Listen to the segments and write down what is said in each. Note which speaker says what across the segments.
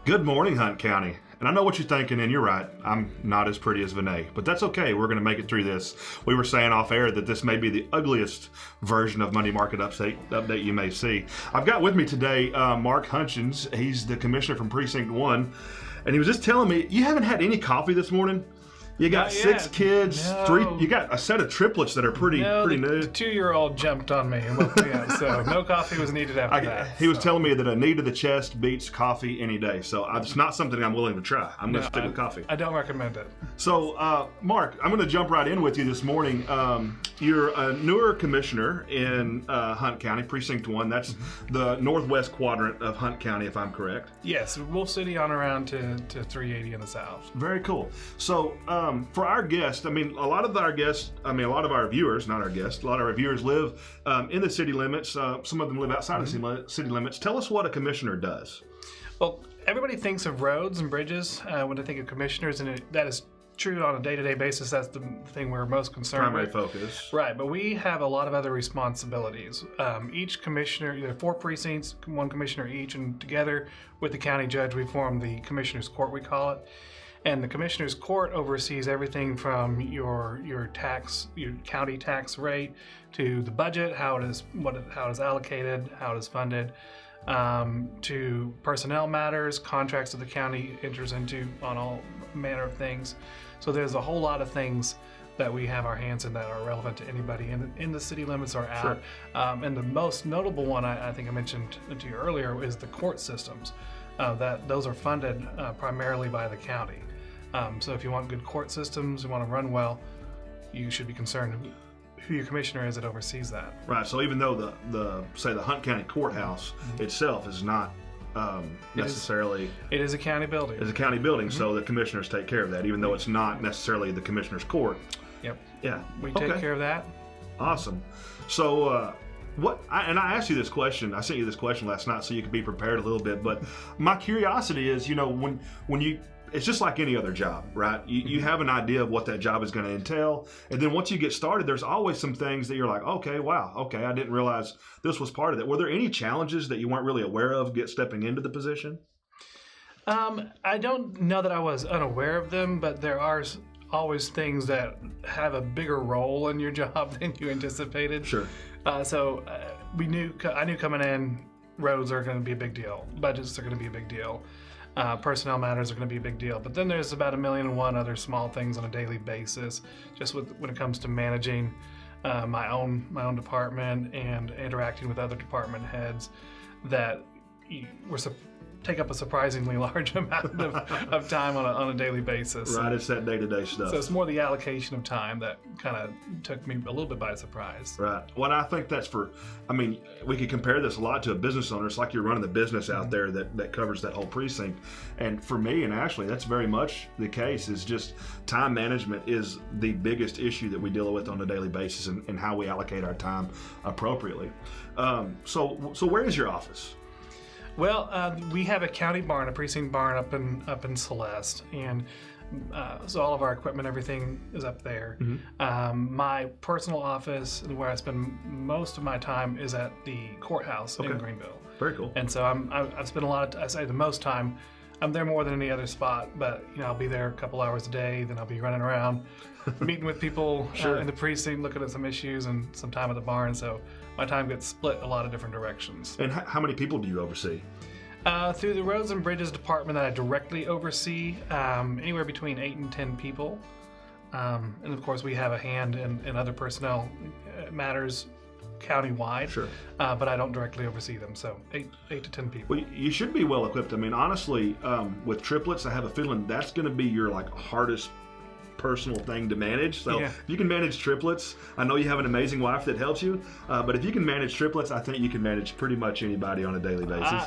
Speaker 1: Good morning, Hunt County. And I know what you're thinking, and you're right. I'm not as pretty as Vinay, but that's okay. We're going to make it through this. We were saying off air that this may be the ugliest version of Monday Market update you may see. I've got with me today Mark Hutchins. He's the commissioner from Precinct 1, and he was just telling me, you haven't had any coffee this morning? You got six kids,
Speaker 2: No.
Speaker 1: you got a set of triplets that are pretty new.
Speaker 2: The 2-year-old jumped on me and woke me up, so no coffee was needed after that.
Speaker 1: He was telling me that a knee to the chest beats coffee any day, so it's not something I'm willing to try. I'm going to stick with coffee.
Speaker 2: I don't recommend it.
Speaker 1: So, Mark, I'm going to jump right in with you this morning. You're a newer commissioner in Hunt County, Precinct 1. That's the northwest quadrant of Hunt County, if I'm correct.
Speaker 2: Yes, Wolf City on around to 380 in the south.
Speaker 1: Very cool. So, for our guests, a lot of our viewers, not our guests, a lot of our viewers live in the city limits. Some of them live outside of city limits. Tell us what a commissioner does.
Speaker 2: Well, everybody thinks of roads and bridges when they think of commissioners, and that is true on a day-to-day basis. That's the thing we're most concerned with.
Speaker 1: Primary focus.
Speaker 2: Right, but we have a lot of other responsibilities. Each commissioner, there are 4 precincts, 1 commissioner each, and together with the county judge, we form the Commissioner's Court, we call it. And the Commissioner's Court oversees everything from your county tax rate to the budget, how it is allocated, how it is funded, to personnel matters, contracts that the county enters into on all manner of things. So there's a whole lot of things that we have our hands in that are relevant to anybody in the city limits or out.
Speaker 1: Sure.
Speaker 2: And the most notable one I think I mentioned to you earlier is the court systems. Those are funded primarily by the county. So if you want good court systems, you want to run well, you should be concerned who your commissioner is that oversees that.
Speaker 1: Right. So even though the Hunt County Courthouse itself is not necessarily...
Speaker 2: It is a county building.
Speaker 1: It's a county building, so the commissioners take care of that, even though it's not necessarily the commissioner's court.
Speaker 2: Yep.
Speaker 1: Yeah.
Speaker 2: We take care of that.
Speaker 1: Awesome. So I asked you this question. I sent you this question last night so you could be prepared a little bit. But my curiosity is, when you... It's just like any other job, right? You have an idea of what that job is going to entail. And then once you get started, there's always some things that you're like, okay, I didn't realize this was part of it. Were there any challenges that you weren't really aware of stepping into the position?
Speaker 2: I don't know that I was unaware of them, but there are always things that have a bigger role in your job than you anticipated.
Speaker 1: Sure.
Speaker 2: I knew coming in, roads are going to be a big deal. Budgets are going to be a big deal. Personnel matters are going to be a big deal. But then there's about 1,000,001 other small things on a daily basis, just when it comes to managing my own department and interacting with other department heads that take up a surprisingly large amount of time on a daily basis.
Speaker 1: Right, it's that day-to-day stuff.
Speaker 2: So it's more the allocation of time that kind of took me a little bit by surprise.
Speaker 1: Right. Well, I think we could compare this a lot to a business owner. It's like you're running the business out there that covers that whole precinct. And for me and Ashley, that's very much the case. Is just time management is the biggest issue that we deal with on a daily basis, and how we allocate our time appropriately. So where is your office?
Speaker 2: Well, we have a county barn, a precinct barn up in Celeste, and so all of our equipment, everything is up there. My personal office, where I spend most of my time, is at the courthouse in Greenville.
Speaker 1: Very cool.
Speaker 2: And so I've spent I say the most time. I'm there more than any other spot, but I'll be there a couple hours a day. Then I'll be running around, meeting with people in the precinct, looking at some issues, and some time at the barn. So my time gets split a lot of different directions.
Speaker 1: And how many people do you oversee?
Speaker 2: Through the Roads and Bridges department that I directly oversee, anywhere between 8 and 10 people. And of course, we have a hand in other personnel matters countywide.
Speaker 1: Sure.
Speaker 2: But I don't directly oversee them, so 8 to 10 people.
Speaker 1: Well, you should be well equipped. Honestly, with triplets, I have a feeling that's going to be your hardest personal thing to manage. So if you can manage triplets, I know you have an amazing wife that helps you, but if you can manage triplets, I think you can manage pretty much anybody on a daily basis.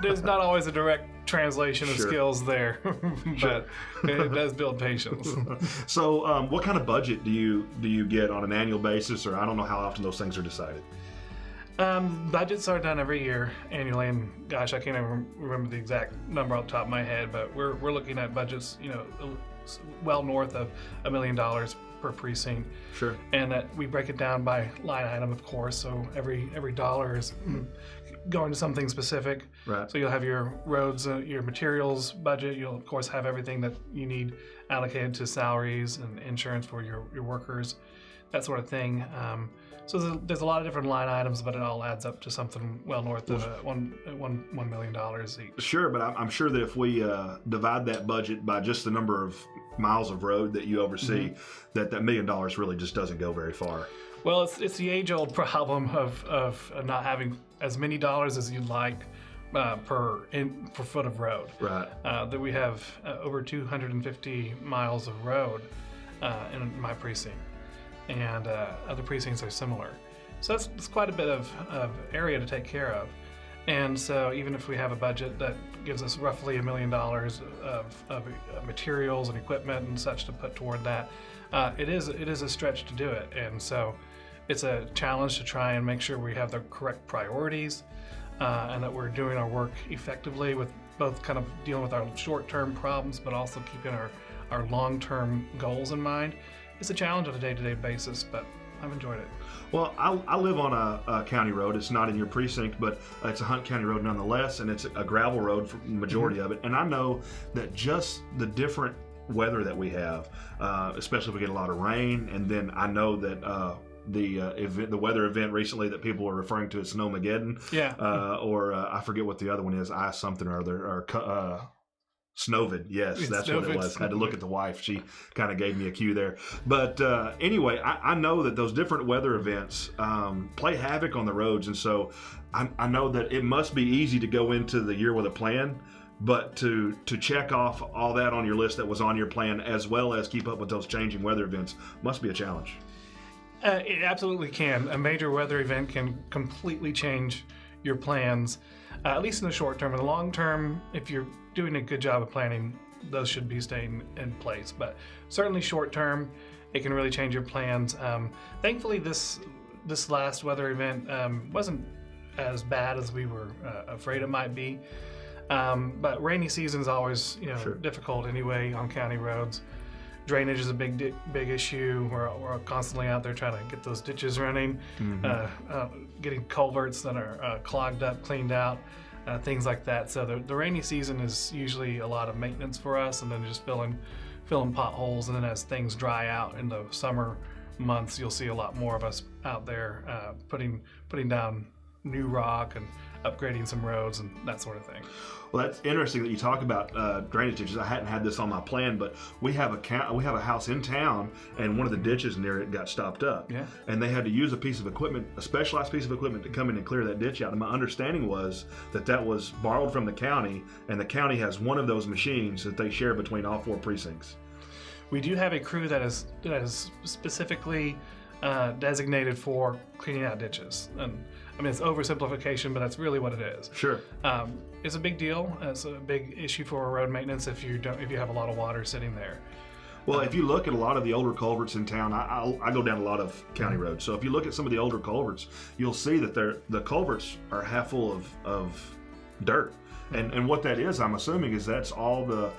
Speaker 2: There's not always a direct translation of skills there, but it does build patience.
Speaker 1: So what kind of budget do you get on an annual basis, or I don't know how often those things are decided?
Speaker 2: Budgets are done every year annually, and gosh, I can't even remember the exact number off the top of my head, but we're looking at budgets, well north of $1 million per precinct.
Speaker 1: Sure.
Speaker 2: And that we break it down by line item, of course. So every dollar is going to something specific.
Speaker 1: Right.
Speaker 2: So you'll have your roads, your materials budget. You'll of course have everything that you need allocated to salaries and insurance for your workers, that sort of thing. So there's a lot of different line items, but it all adds up to something well north of $1 million each.
Speaker 1: Sure, but I'm sure that if we divide that budget by just the number of miles of road that you oversee, that $1 million really just doesn't go very far.
Speaker 2: Well, it's the age-old problem of not having as many dollars as you'd like per foot of road.
Speaker 1: Right.
Speaker 2: That we have over 250 miles of road in my precinct, and other precincts are similar. So that's quite a bit of area to take care of. And so even if we have a budget that gives us roughly $1 million of materials and equipment and such to put toward that, it is a stretch to do it. And so it's a challenge to try and make sure we have the correct priorities and that we're doing our work effectively, with both kind of dealing with our short-term problems but also keeping our long-term goals in mind. It's a challenge on a day-to-day basis, but I've enjoyed it.
Speaker 1: Well, I live on a county road. It's not in your precinct, but it's a Hunt County road nonetheless, and it's a gravel road for the majority of it. And I know that just the different weather that we have, especially if we get a lot of rain, and then I know that the weather event recently that people are referring to as Snowmageddon, or I forget what the other one is, Ice something or other, or Snowvid, yes, that's what it was. I had to look at the wife. She kind of gave me a cue there. But anyway, I know that those different weather events play havoc on the roads. And so I know that it must be easy to go into the year with a plan, but to check off all that on your list that was on your plan, as well as keep up with those changing weather events, must be a challenge.
Speaker 2: It absolutely can. A major weather event can completely change your plans, at least in the short term. In the long term, if you're doing a good job of planning, those should be staying in place. But certainly short term, it can really change your plans. Thankfully, this last weather event wasn't as bad as we were afraid it might be. But rainy season is always difficult anyway on county roads. Drainage is a big issue. We're constantly out there trying to get those ditches running, getting culverts that are clogged up, cleaned out, things like that. So the rainy season is usually a lot of maintenance for us, and then just filling potholes. And then as things dry out in the summer months, you'll see a lot more of us out there putting down new rock and upgrading some roads and that sort of thing.
Speaker 1: Well, that's interesting that you talk about drainage ditches. I hadn't had this on my plan, but we have a house in town, and one of the ditches near it got stopped up.
Speaker 2: Yeah.
Speaker 1: And they had to use a specialized piece of equipment to come in and clear that ditch out. And my understanding was that was borrowed from the county, and the county has one of those machines that they share between all 4 precincts.
Speaker 2: We do have a crew that is specifically designated for cleaning out ditches. And I mean, it's oversimplification, but that's really what it is.
Speaker 1: Sure.
Speaker 2: It's a big deal. It's a big issue for road maintenance if you have a lot of water sitting there.
Speaker 1: Well, if you look at a lot of the older culverts in town, I go down a lot of county roads. So if you look at some of the older culverts, you'll see that the culverts are half full of dirt. And what that is, I'm assuming, is that's all the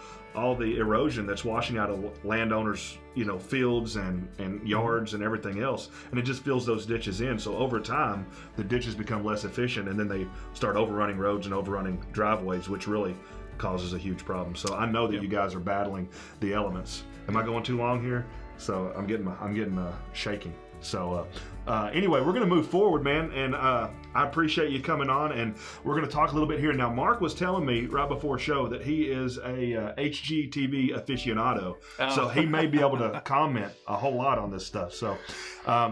Speaker 1: erosion that's washing out of landowners, fields and yards and everything else, and it just fills those ditches in. So over time, the ditches become less efficient, and then they start overrunning roads and overrunning driveways, which really causes a huge problem. So I know that you guys are battling the elements. Am I going too long here? So I'm getting shaking. So anyway, we're going to move forward, man, and I appreciate you coming on, and we're going to talk a little bit here. Now, Mark was telling me right before show that he is a HGTV aficionado, so he may be able to comment a whole lot on this stuff. So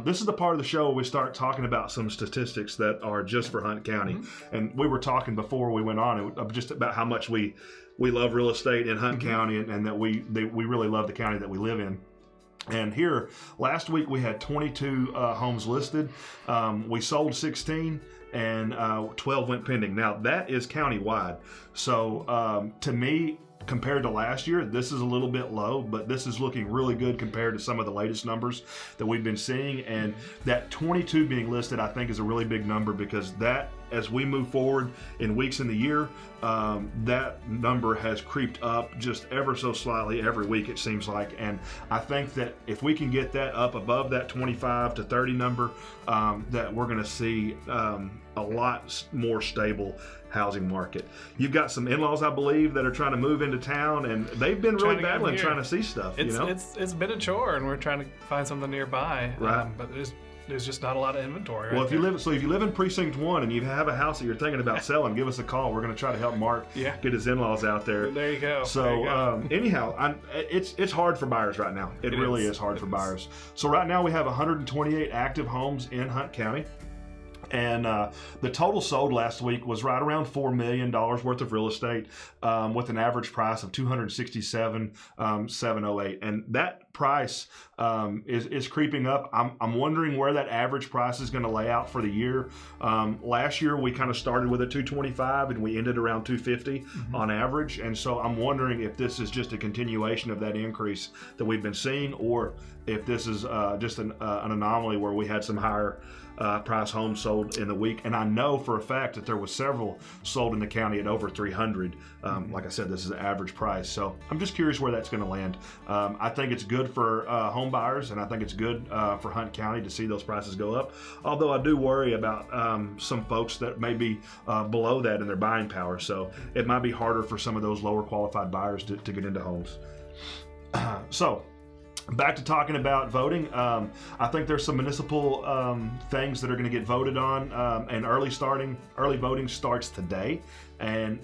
Speaker 1: this is the part of the show where we start talking about some statistics that are just for Hunt County, and we were talking before we went on just about how much we love real estate in Hunt County, and that we really love the county that we live in. And here, last week we had 22 homes listed. We sold 16, and 12 went pending. Now, that is countywide. So to me, compared to last year, this is a little bit low, but this is looking really good compared to some of the latest numbers that we've been seeing. And that 22 being listed, I think, is a really big number, because that as we move forward in weeks in the year, that number has creeped up just ever so slightly every week, it seems like. And I think that if we can get that up above that 25 to 30 number, that we're going to see a lot more stable housing market. You've got some in-laws, I believe, that are trying to move into town, and they've been really battling trying to see stuff.
Speaker 2: It's been a chore, and we're trying to find something nearby.
Speaker 1: Right.
Speaker 2: But there's just not a lot of inventory.
Speaker 1: Well, if you live in Precinct 1 and you have a house that you're thinking about selling, give us a call. We're going to try to help Mark get his in-laws out there.
Speaker 2: There you go.
Speaker 1: So anyhow, it's hard for buyers right now. It really is hard for buyers. So right now we have 128 active homes in Hunt County. And the total sold last week was right around $4 million worth of real estate, with an average price of $267,708. And that price is creeping up. I'm wondering where that average price is going to lay out for the year. Last year we kind of started with a 225 and we ended around 250 on average. And so I'm wondering if this is just a continuation of that increase that we've been seeing, or if this is just an anomaly where we had some higher price homes sold in the week. And I know for a fact that there was several sold in the county at over 300. Like I said, this is an average price. So I'm just curious where that's going to land. I think it's good for home buyers, and I think it's good for Hunt County to see those prices go up. Although I do worry about some folks that may be below that in their buying power. So it might be harder for some of those lower qualified buyers to get into homes. So back to talking about voting. I think there's some municipal things that are going to get voted on, and early voting starts today, and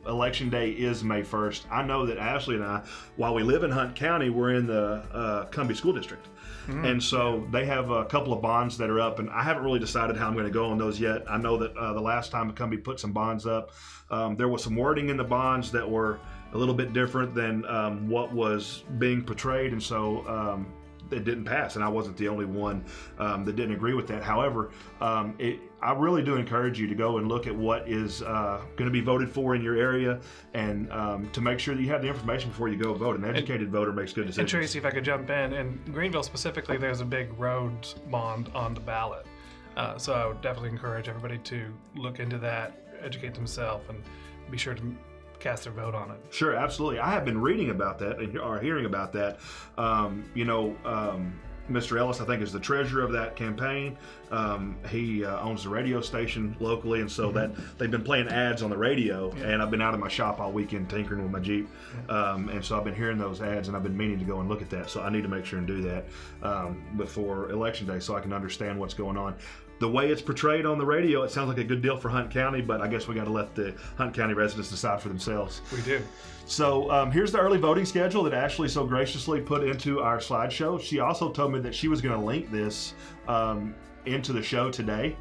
Speaker 1: election day is May 1st. I know that Ashley and I, while we live in Hunt County, we're in the Cumbie School District. And so they have a couple of bonds that are up, and I haven't really decided how I'm going to go on those yet. I know that the last time Cumbie put some bonds up, there was some wording in the bonds that were a little bit different than what was being portrayed, and so it didn't pass, and I wasn't the only one that didn't agree with that. However, I really do encourage you to go and look at what is going to be voted for in your area, and to make sure that you have the information before you go vote. An educated voter makes good decisions.
Speaker 2: And Tracy, if I could jump in Greenville specifically, there's a big roads bond on the ballot. So I would definitely encourage everybody to look into that, educate themselves, and be sure to cast their vote on it.
Speaker 1: Sure, absolutely. I have been reading about that or hearing about that. Mr. Ellis, I think, is the treasurer of that campaign. He owns the radio station locally, and so that they've been playing ads on the radio. And I've been out of my shop all weekend tinkering with my Jeep, and so I've been hearing those ads, and I've been meaning to go and look at that. So I need to make sure and do that before Election Day, so I can understand what's going on. The way it's portrayed on the radio, it sounds like a good deal for Hunt County, but I guess we got to let the Hunt County residents decide for themselves.
Speaker 2: We do.
Speaker 1: So here's the early voting schedule that Ashley so graciously put into our slideshow. She also told me that she was going to link this into the show today,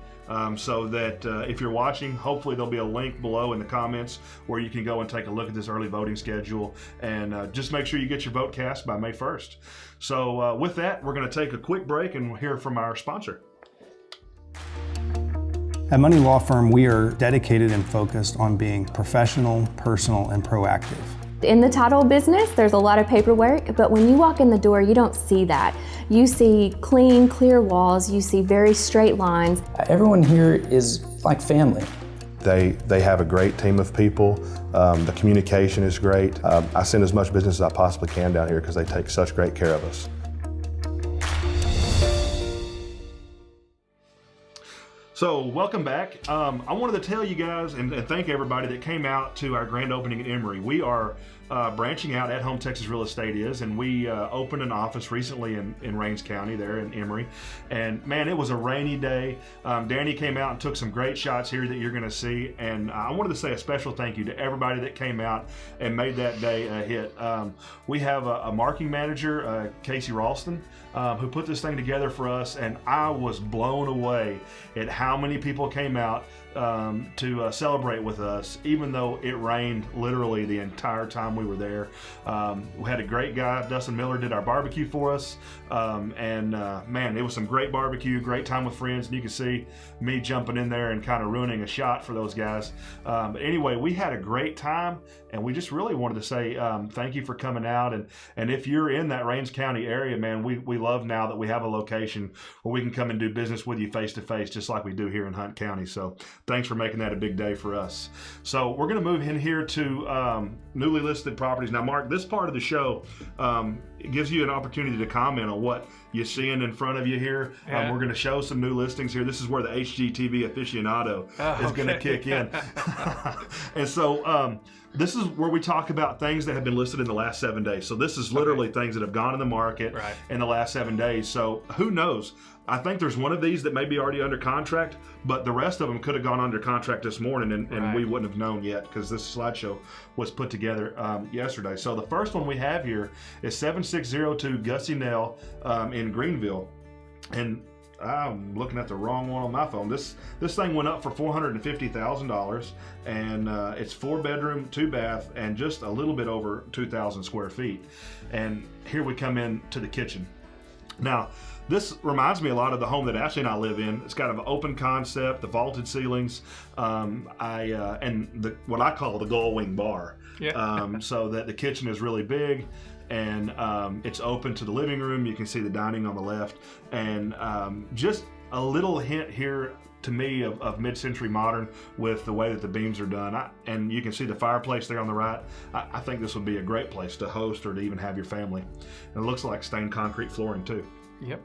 Speaker 1: so that if you're watching, hopefully there'll be a link below in the comments where you can go and take a look at this early voting schedule, and just make sure you get your vote cast by May 1st. So with that, we're going to take a quick break and we'll hear from our sponsor.
Speaker 3: At Money Law Firm, we are dedicated and focused on being professional, personal, and proactive.
Speaker 4: In the title business, there's a lot of paperwork, but when you walk in the door, you don't see that. You see clean, clear walls, you see very straight lines.
Speaker 5: Everyone here is like family.
Speaker 6: They have a great team of people. The communication is great. I send as much business as I possibly can down here because they take such great care of us.
Speaker 1: So welcome back. I wanted to tell you guys and thank everybody that came out to our grand opening at Emory. We are branching out. At Home Texas Real Estate is, and we opened an office recently in Rains County there in Emory. And man, it was a rainy day. Danny came out and took some great shots here that you're going to see. And I wanted to say a special thank you to everybody that came out and made that day a hit. We have a marketing manager, Casey Ralston, who put this thing together for us, and I was blown away at how many people came out to celebrate with us, even though it rained literally the entire time we were there. We had a great guy, Dustin Miller, did our barbecue for us. Man, it was some great barbecue, great time with friends. And you can see me jumping in there and kind of ruining a shot for those guys. But anyway, we had a great time, and we just really wanted to say thank you for coming out. And if you're in that Rains County area, man, we love now that we have a location where we can come and do business with you face to face, just like we do here in Hunt County. So thanks for making that a big day for us. So we're going to move in here to newly listed properties. Now, Mark, this part of the show, it gives you an opportunity to comment on what you're seeing in front of you here.
Speaker 2: Yeah.
Speaker 1: We're going to show some new listings here. This is where the HGTV aficionado is going to kick in. And so this is where we talk about things that have been listed in the last 7 days. So this is literally things that have gone in the market in the last 7 days. So who knows? I think there's one of these that may be already under contract, but the rest of them could have gone under contract this morning, and we wouldn't have known yet because this slideshow was put together yesterday. So the first one we have here is 7602 Gussie Nell in Greenville. And I'm looking at the wrong one on my phone. This thing went up for $450,000, and it's 4-bedroom, 2-bath, and just a little bit over 2,000 square feet. And here we come in to the kitchen. Now, this reminds me a lot of the home that Ashley and I live in. It's kind of an open concept, the vaulted ceilings, and what I call the gull wing bar. Yeah. So that the kitchen is really big, and it's open to the living room. You can see the dining on the left, and just a little hint here to me of mid-century modern with the way that the beams are done. And you can see the fireplace there on the right. I think this would be a great place to host or to even have your family. And it looks like stained concrete flooring too.
Speaker 2: Yep.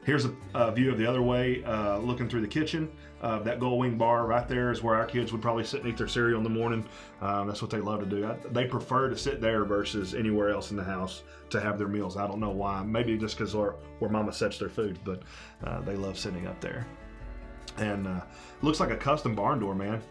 Speaker 1: Here's a view of the other way, looking through the kitchen. That gull wing bar right there is where our kids would probably sit and eat their cereal in the morning. That's what they love to do. They prefer to sit there versus anywhere else in the house to have their meals. I don't know why. Maybe just because where Mama sets their food, but they love sitting up there. And looks like a custom barn door, man.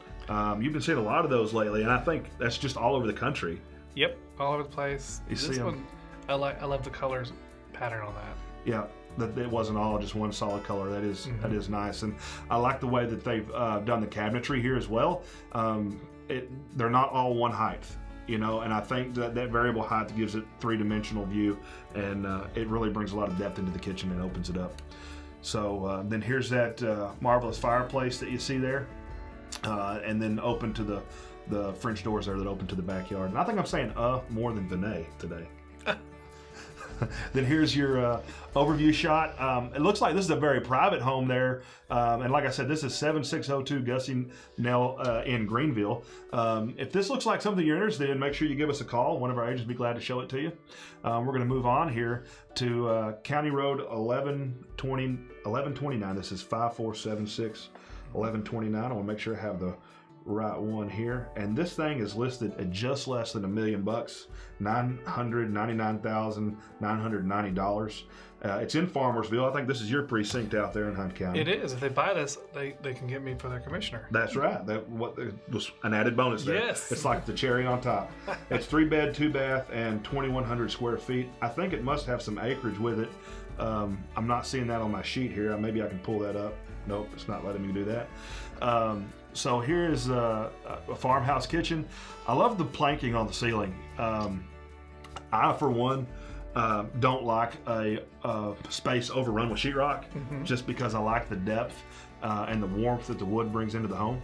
Speaker 1: You've been seeing a lot of those lately, and I think that's just all over the country.
Speaker 2: Yep, all over the place.
Speaker 1: You see them?
Speaker 2: I love the colors pattern on that.
Speaker 1: Yeah. That it wasn't all just one solid color. That is nice, and I like the way that they've done the cabinetry here as well. They're not all one height, and I think that variable height gives it three-dimensional view, and it really brings a lot of depth into the kitchen and opens it up. So then here's that marvelous fireplace that you see there, and then open to the French doors there that open to the backyard. And I think I'm saying more than Vinay today. Then here's your overview shot. It looks like this is a very private home there. And like I said, this is 7602 Gussie Nell in Greenville. If this looks like something you're interested in, make sure you give us a call. One of our agents will be glad to show it to you. We're going to move on here to County Road 1129. This is 5476 1129. I want to make sure I have the right one here, and this thing is listed at just less than $1 million, $999,990. It's in Farmersville. I think this is your precinct out there in Hunt County.
Speaker 2: It is. If they buy this, they can get me for their commissioner.
Speaker 1: That's right. That was an added bonus there.
Speaker 2: Yes.
Speaker 1: It's like the cherry on top. It's 3-bed, 2-bath, and 2,100 square feet. I think it must have some acreage with it. I'm not seeing that on my sheet here. Maybe I can pull that up. Nope, it's not letting me do that. So here is a farmhouse kitchen. I love the planking on the ceiling. I, for one, don't like a space overrun with sheetrock, just because I like the depth and the warmth that the wood brings into the home.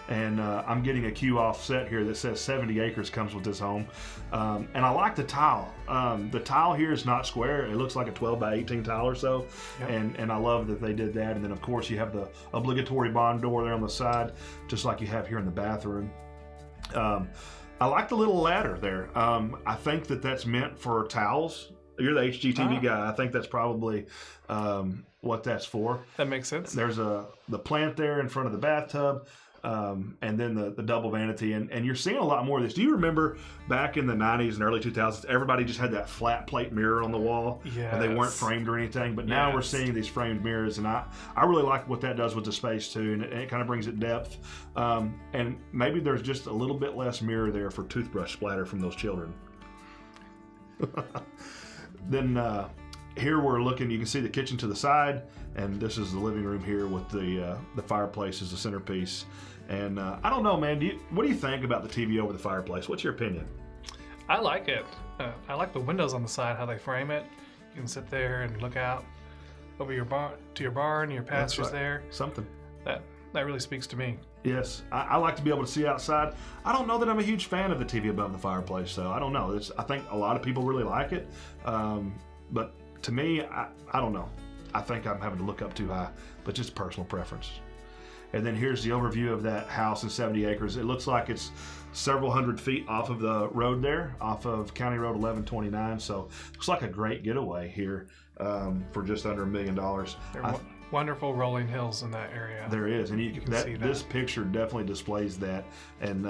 Speaker 1: And I'm getting a Q offset here that says 70 acres comes with this home. And I like the tile. The tile here is not square. It looks like a 12 by 18 tile or so. Yep. And I love that they did that. And then of course you have the obligatory barn door there on the side, just like you have here in the bathroom. I like the little ladder there. I think that's meant for towels. You're the HGTV guy. I think that's probably what that's for.
Speaker 2: That makes sense.
Speaker 1: There's the plant there in front of the bathtub. And then the double vanity, and you're seeing a lot more of this. Do you remember back in the 90s and early 2000s, everybody just had that flat plate mirror on the wall, and they weren't framed or anything, but now we're seeing these framed mirrors, and I really like what that does with the space too, and it kind of brings it depth, and maybe there's just a little bit less mirror there for toothbrush splatter from those children. Then here we're looking, you can see the kitchen to the side, and this is the living room here with the fireplace as the centerpiece. And I don't know, man, what do you think about the TV over the fireplace? What's your opinion?
Speaker 2: I like it. I like the windows on the side, how they frame it. You can sit there and look out over your barn to your barn, your pastures there.
Speaker 1: Something.
Speaker 2: That really speaks to me.
Speaker 1: Yes, I like to be able to see outside. I don't know that I'm a huge fan of the TV above the fireplace, so I don't know. I think a lot of people really like it, but to me, I don't know. I think I'm having to look up too high, but just personal preference. And then here's the overview of that house in 70 acres. It looks like it's several hundred feet off of the road there, off of County Road 1129. So looks like a great getaway here for just under $1 million.
Speaker 2: There are wonderful rolling hills in that area.
Speaker 1: There is, and you can see that. This picture definitely displays that. And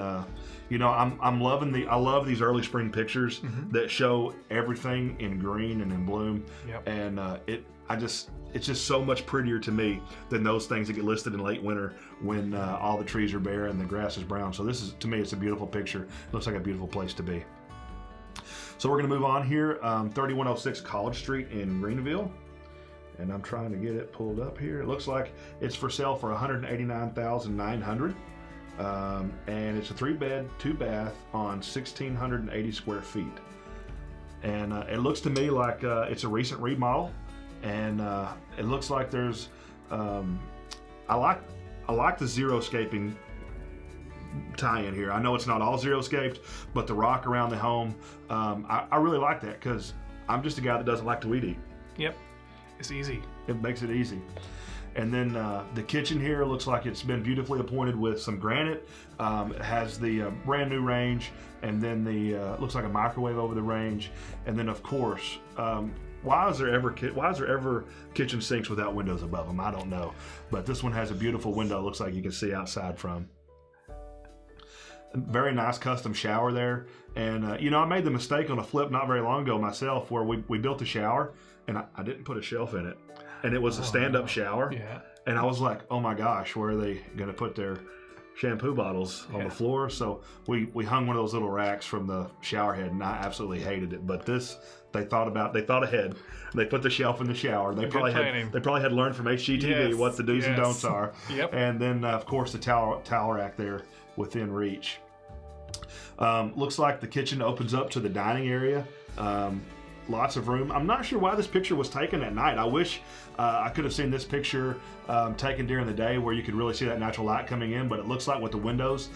Speaker 1: you know, I'm loving I love these early spring pictures that show everything in green and in bloom.
Speaker 2: Yep.
Speaker 1: And it's just so much prettier to me than those things that get listed in late winter when all the trees are bare and the grass is brown. So this is, to me, it's a beautiful picture. It looks like a beautiful place to be. So we're going to move on here, 3106 College Street in Greenville. And I'm trying to get it pulled up here. It looks like it's for sale for $189,900. And it's a 3-bed, 2-bath on 1,680 square feet. And it looks to me like it's a recent remodel. And it looks like there's, I like the xeriscaping tie-in here. I know it's not all xeriscaped, but the rock around the home, I really like that because I'm just a guy that doesn't like to weed eat.
Speaker 2: Yep, it's easy.
Speaker 1: It makes it easy. And then the kitchen here looks like it's been beautifully appointed with some granite. It has the brand new range, and then the looks like a microwave over the range. And then of course, why is there ever kitchen sinks without windows above them? I don't know. But this one has a beautiful window. It looks like you can see outside from. Very nice custom shower there. And you know, I made the mistake on a flip not very long ago myself where we built a shower and I didn't put a shelf in it. And it was a stand-up shower.
Speaker 2: Yeah.
Speaker 1: And I was like, oh my gosh, where are they going to put their shampoo bottles on the floor? So we hung one of those little racks from the shower head, and I absolutely hated it. But this, they thought ahead. They put the shelf in the shower. They probably had learned from HGTV what the do's and don'ts are.
Speaker 2: Yep.
Speaker 1: And then of course the towel rack there within reach. Looks like the kitchen opens up to the dining area. Lots of room. I'm not sure why this picture was taken at night. I wish I could have seen this picture taken during the day where you could really see that natural light coming in, but it looks like with the windows,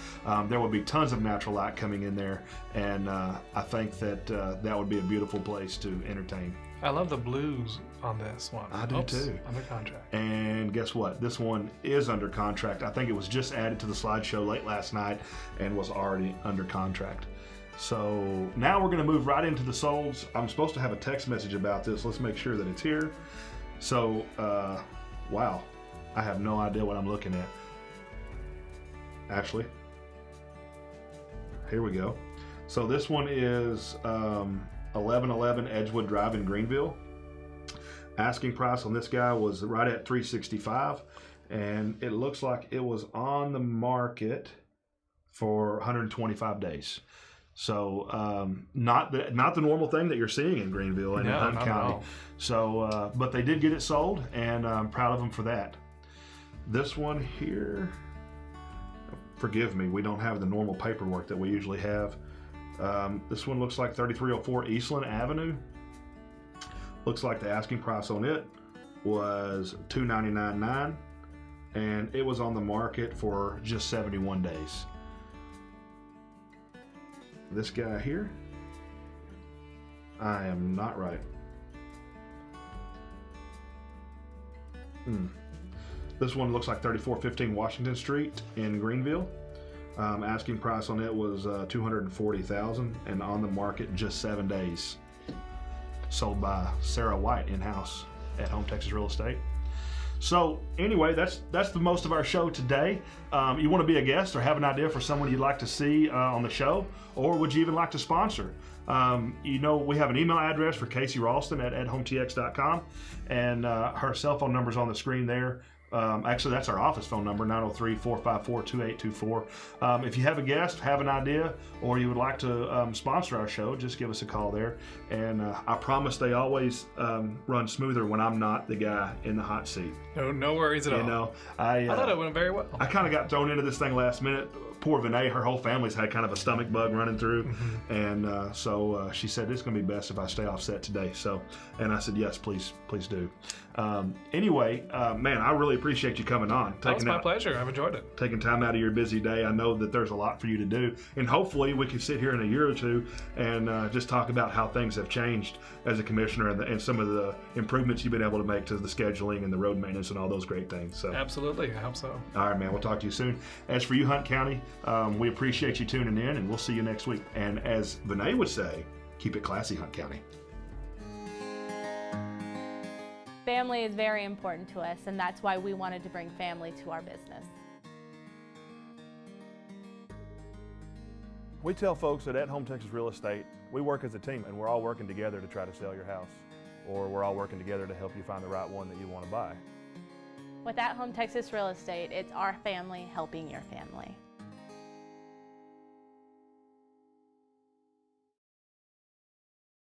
Speaker 1: there would be tons of natural light coming in there, and I think that that would be a beautiful place to entertain.
Speaker 2: I love the blues on this one.
Speaker 1: I do too.
Speaker 2: Under contract.
Speaker 1: And guess what? This one is under contract. I think it was just added to the slideshow late last night and was already under contract. So now we're going to move right into the solds. I'm supposed to have a text message about this. Let's make sure that it's here. So, wow, I have no idea what I'm looking at. Actually, here we go. So this one is 1111 Edgewood Drive in Greenville. Asking price on this guy was right at $365, and it looks like it was on the market for 125 days. So not the normal thing that you're seeing in Greenville and in Hunt County. So, but they did get it sold, and I'm proud of them for that. This one here, forgive me, we don't have the normal paperwork that we usually have. This one looks like 3304 Eastland Avenue. Looks like the asking price on it was $299.9, and it was on the market for just 71 days. This guy here, I am not right. This one looks like 3415 Washington Street in Greenville. Asking price on it was $240,000, and on the market just 7 days. Sold by Sarah White in-house at Home Texas Real Estate. So anyway, that's the most of our show today. You want to be a guest or have an idea for someone you'd like to see on the show, or would you even like to sponsor? You know, we have an email address for Casey Ralston at hometx.com, and her cell phone number's on the screen there. Actually, that's our office phone number, 903-454-2824. If you have a guest, have an idea, or you would like to sponsor our show, just give us a call there. And I promise they always run smoother when I'm not the guy in the hot seat.
Speaker 2: No worries at all.
Speaker 1: You know,
Speaker 2: I thought it went very well.
Speaker 1: I kind of got thrown into this thing last minute. poor Vinay, her whole family's had kind of a stomach bug running through, and so she said it's going to be best if I stay off set today. So, and I said yes, please do. Anyway, man, I really appreciate you coming on.
Speaker 2: It's my pleasure. I've enjoyed it.
Speaker 1: Taking time out of your busy day. I know that there's a lot for you to do, and hopefully we can sit here in a year or two and just talk about how things have changed as a commissioner and some of the improvements you've been able to make to the scheduling and the road maintenance and all those great things. So
Speaker 2: absolutely, I hope so.
Speaker 1: All right, man. We'll talk to you soon. As for you, Hunt County, we appreciate you tuning in, and we'll see you next week. And as Vinay would say, keep it classy, Hunt County.
Speaker 7: Family is very important to us, and that's why we wanted to bring family to our business.
Speaker 6: We tell folks that at Home Texas Real Estate, we work as a team, and we're all working together to try to sell your house, or we're all working together to help you find the right one that you want to buy.
Speaker 7: With At Home Texas Real Estate, it's our family helping your family.